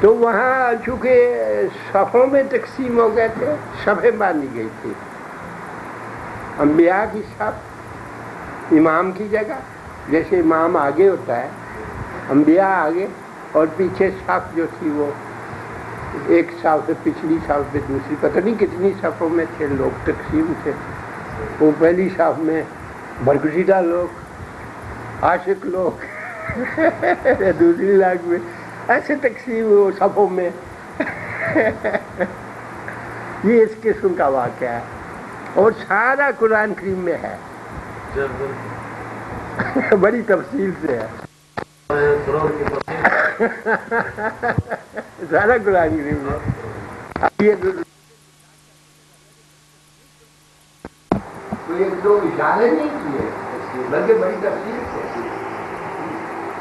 [SPEAKER 1] تو وہاں چونکہ صفوں میں تقسیم ہو گئے تھے، صفیں باندھی گئی تھی، انبیاء کی صف امام کی جگہ، جیسے امام آگے ہوتا ہے، انبیاء آگے، اور پیچھے صف جو تھی وہ ایک صف سے پچھلی صف پہ دوسری، پتہ نہیں کتنی صفوں میں تھے لوگ، تقسیم تھے. وہ پہلی صف میں برگزیدہ لوگ، عاشق لوگ، دوسری لاکھ میں ایسے تقسیم ہو صفوں میں. یہ اس قسم کا واقعہ ہے اور سارا قرآن کریم میں ہے، بڑی تفصیل سے ہے. سارا قرآن کریم میں. اب یہ کوئی ایک دو اشارے نہیں کیے بلکہ بڑی تفصیل سے،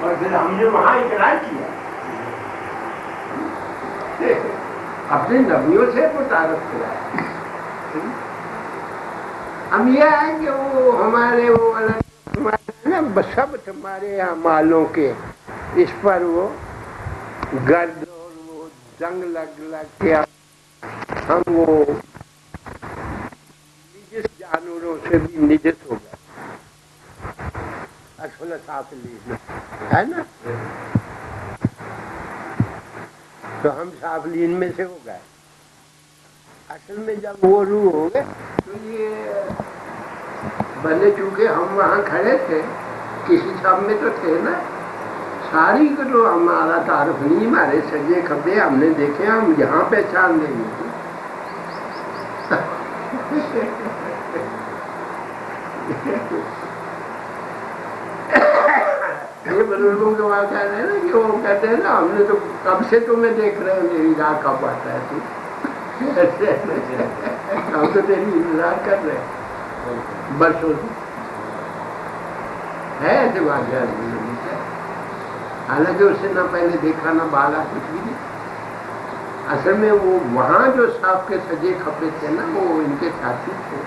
[SPEAKER 1] اور پھر ہم نے وہاں اقرار کیا، اپنے نبیوں سے متعارف کرایا. ہم یہ ہے کہ وہ ہمارے وہ سب تمہارے اعمالوں کے اس پر وہ گرد اور وہ زنگ لگ کے ہم وہ نجس جانوروں سے بھی نجس ہو گئے. اصل صافلین ہے نا، تو ہم صافلین میں سے ہو گئے. اصل میں جب وہ روح ہو گئے تو یہ بنے، چونکہ ہم وہاں کھڑے تھے کسی صف میں تو تھے نا، ساری کو تو ہمارا تعارف نہیں، ہمارے سجے کھبے ہم نے دیکھے، ہم یہاں پہچان دیں گے. یہ بزرگوں کے وہاں کہہ رہے ہیں نا کہ وہ کہتے ہیں نا ہم نے تو کب سے تمہیں دیکھ رہے ہیں، میری راہ کب آتا ہے تو ہم تو تیری انتظار کر رہے ہیں برسوں سے. ہے ایسے واقعات، حالانکہ اس سے نہ پہلے دیکھا نہ بالا کچھ بھی نہیں. اصل میں وہ وہاں جو صاحب کے سجے کھپے تھے نا، وہ ان کے ساتھی تھے،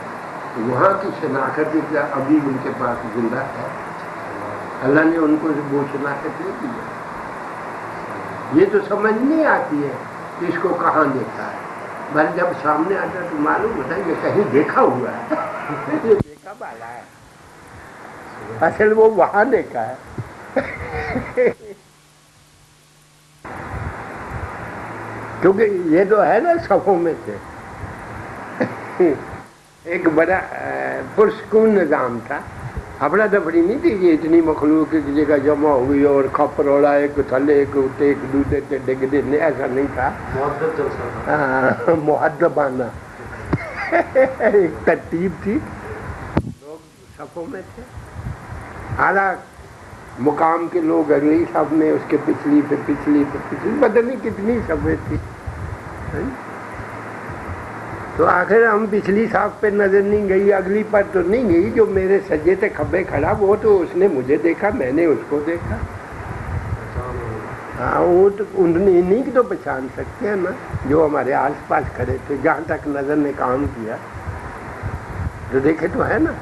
[SPEAKER 1] وہاں کی شناخت ابھی ان کے پاس زندہ ہے. اللہ نے ان کو وہ شناخت نہیں دی. یہ تو سمجھ نہیں آتی ہے کہ اس کو کہاں دیکھا ہے، بس جب سامنے آتا ہے تو معلوم ہوتا ہے کہ کہیں دیکھا ہوا ہے. یہ دیکھا بالا ہے، اصل وہ وہاں دیکھا ہے. کیونکہ یہ تو ہے نا صفوں میں سے ایک بڑا پرسکون نظام تھا، افڑا دفڑی نہیں تھی کہ اتنی مخلوق کی جگہ جمع ہوئی اور کھپ روڑا ایک تھلے ایک اٹھے ایک دوسرے سے ڈگ دینے، ایسا نہیں تھا. مہذبانہ ایک ترتیب تھی، لوگ صفوں میں تھے، اعلیٰ مقام کے لوگ اگلی صف میں، اس کے پچھلی پہ پچھلی پہ پچھلی، پتہ نہیں کتنی صفیں تھی. تو آخر ہم پچھلی صف پہ نظر نہیں گئی، اگلی پر تو نہیں گئی. جو میرے سجے تھے کھبے کھڑا، وہ تو اس نے مجھے دیکھا، میں نے اس کو دیکھا. ہاں وہ تو انہیں کی تو پہچان سکتے ہیں نا جو ہمارے آس پاس کھڑے تھے، جہاں تک نظر نے کام کیا تو دیکھے تو ہے نا.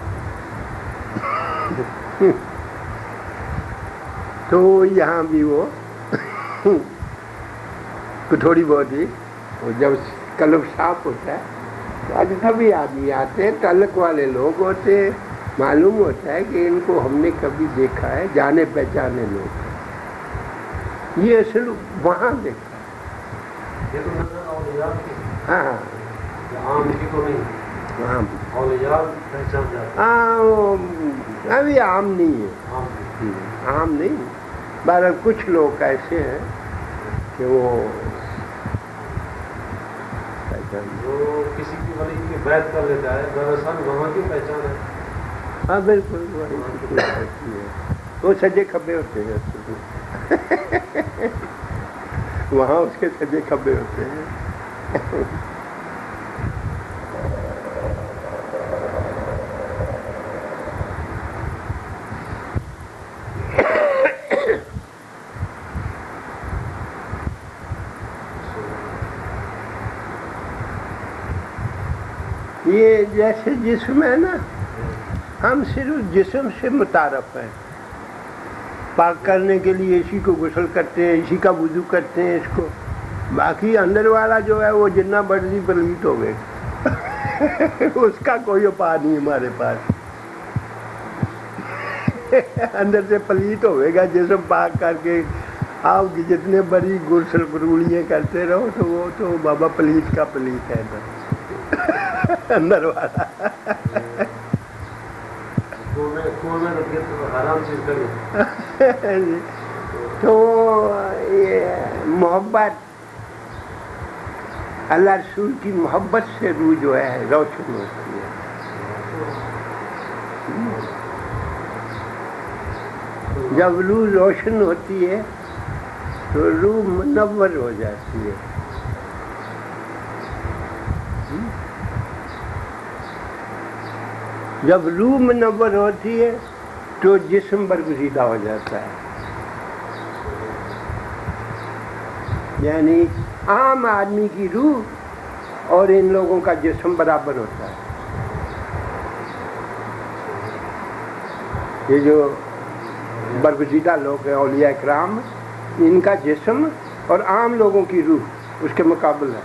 [SPEAKER 1] تو یہاں بھی وہ تھوڑی بہت ہی جب قلب صاف ہوتا ہے تو اجنبی آدمی آتے ہیں، تعلق والے لوگ ہوتے ہیں، معلوم ہوتا ہے کہ ان کو ہم نے کبھی دیکھا ہے، جانے پہچانے لوگ. یہ اصل وہاں دیکھا ہے. ہاں ہاں ابھی عام نہیں ہے، عام نہیں. بہرحال کچھ لوگ ایسے ہیں کہ وہ
[SPEAKER 2] جو کسی کی ولی کی بیعت کر لیتا ہے، دراصل وہاں کی پہچان ہے.
[SPEAKER 1] ہاں بالکل وہی ہے، وہ سجے کھبے ہوتے ہیں وہاں اس کے سجے کھبے ہوتے ہیں. یہ جیسے جسم ہے نا، ہم صرف جسم سے متعارف ہیں. پاک کرنے کے لیے اسی کو غسل کرتے ہیں، اسی کا وضو کرتے ہیں، اس کو باقی اندر والا جو ہے وہ جتنا مرضی پلیت ہو گئے اس کا کوئی اپا نہیں ہمارے پاس. اندر سے پلیت ہوئے گا جسم پاک کر کے آپ کی جتنے بڑی غسل گرولیاں کرتے رہو تو وہ تو بابا پلیت کا پلیت ہے اندر والا. تو یہ محبت اللہ رسول کی محبت سے روح جو ہے روشن ہوتی ہے. جب روح روشن ہوتی ہے تو روح منور ہو جاتی ہے. جب روح منور ہوتی ہے تو جسم برگزیدہ ہو جاتا ہے. یعنی عام آدمی کی روح اور ان لوگوں کا جسم برابر ہوتا ہے. یہ جو برگزیدہ لوگ ہیں اولیاء اکرام ان کا جسم اور عام لوگوں کی روح اس کے مقابل ہے.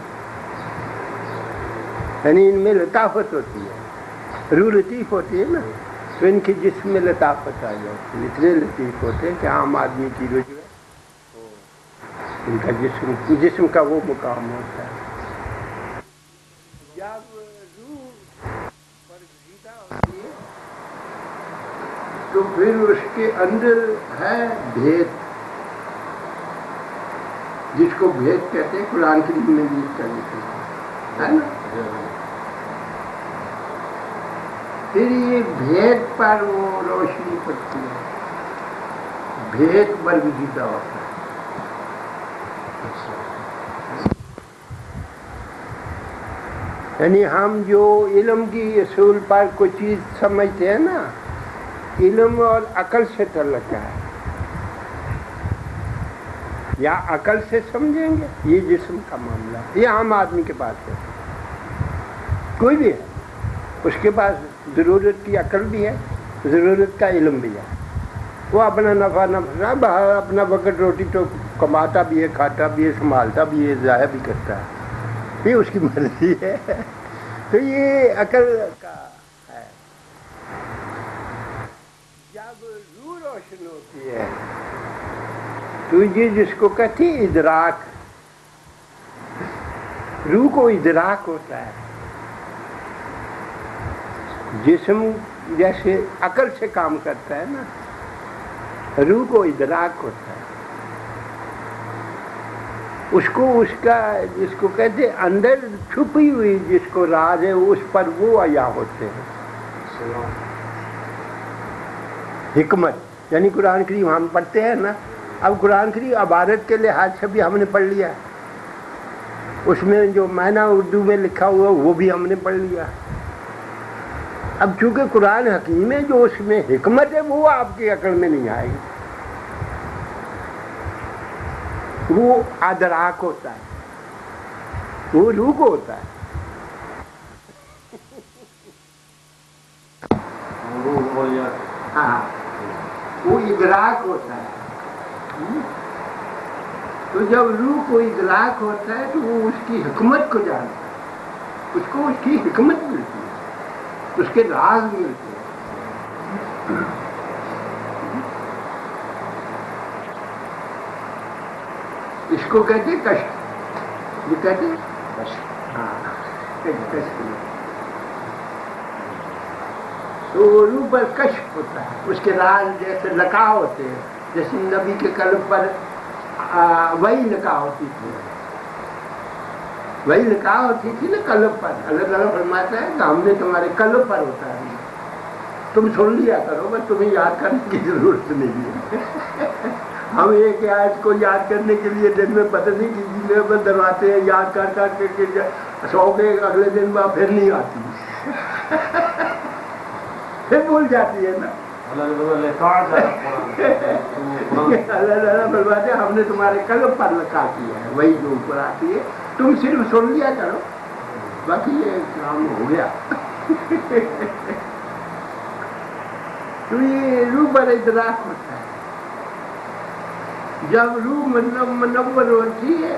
[SPEAKER 1] یعنی ان میں لطافت ہوتی ہے. روح لطیف ہوتی ہے نا تو ان کے جسم میں لطافت آ جاتی ہے. اتنے لطیف ہوتے ہیں کہ عام آدمی کی روح جو ہے ان کا جسم کا وہ مقام ہوتا ہے. جب روح برگزیدہ ہوتی ہے تو پھر اس کے اندر ہے بھید، جس کو بھید کہتے ہیں. قرآن کریم میں بھی اس کا ذکر ہے نا. پھر یہ بھید پر وہ روشنی پڑتی ہے، بھید برگزیدہ ہوتا ہے. یعنی ہم جو علم کی اصول پر کوئی چیز سمجھتے ہیں نا، علم اور عقل سے تعلق ہے. یا عقل سے سمجھیں گے یہ جسم کا معاملہ، یہ عام آدمی کے پاس ہے. کوئی بھی ہے اس کے پاس ضرورت کی عقل بھی ہے، ضرورت کا علم بھی ہے. وہ اپنا نفع باہر اپنا وقت روٹی تو کماتا بھی ہے، کھاتا بھی ہے، سنبھالتا بھی ہے، ضائع بھی کرتا ہے. یہ اس کی مرضی ہے. تو یہ عقل کا ہے. جب روح روشن ہوتی ہے تو یہ جس کو کہتے ہیں ادراک، روح کو ادراک ہوتا ہے. جسم جیسے عقل سے کام کرتا ہے نا، روح کو ادراک ہوتا ہے. اس کو اس کا جس کو کہتے ہیں اندر چھپی ہوئی جس کو راز ہے اس پر وہ عیا ہوتے ہیں. حکمت یعنی قرآن کریم ہم پڑھتے ہیں نا. اب قرآن کریم عبارت کے لحاظ سے بھی ہم نے پڑھ لیا، اس میں جو معنی اردو میں لکھا ہوا وہ بھی ہم نے پڑھ لیا. اب چونکہ قرآن حکیم ہے جو اس میں حکمت ہے وہ آپ کی عقل میں نہیں آئے گی. وہ ادراک ہوتا ہے، وہ روح کو ہوتا ہے. ہاں وہ ادراک ہوتا ہے. تو جب روح کو ادراک ہوتا ہے تو وہ اس کی حکمت کو جانتا ہے، اس کو اس کی حکمت ملتی ہے، اس کے راز ملتے ہیں. اس کو کہتے ہیں کشف. یہ کہتے ہیں کشف. تو روح پر کشف ہوتا ہے، اس کے راز جیسے لقا ہوتے ہیں. جیسے نبی کے قلب پر وہی لقا ہوتی تھی، وہی لقا ہوتی تھی نا قلب پر. اللہ تعالیٰ فرماتا ہے کہ ہم نے تمہارے قلب پر ہوتا ہے، تم سن لیا کرو، بس تمہیں یاد کرنے کی ضرورت نہیں ہے. ہم ایک آیت کو یاد کرنے کے لیے دن میں پتہ نہیں کسی لیول دلواتے ہیں، یاد کر کر کے سو کے اگلے دن میں پھر نہیں آتی، پھر بھول جاتی ہے نا. اللہ تعالیٰ فرماتے ہیں ہم نے تمہارے قلب پر لکھا کیا ہے، وہی جو اوپر آتی ہے تم صرف سن لیا کرو، باقی یہ کام ہو گیا. تو یہ روح پر ادراک ہوتا ہے. جب روح منور ہوتی ہے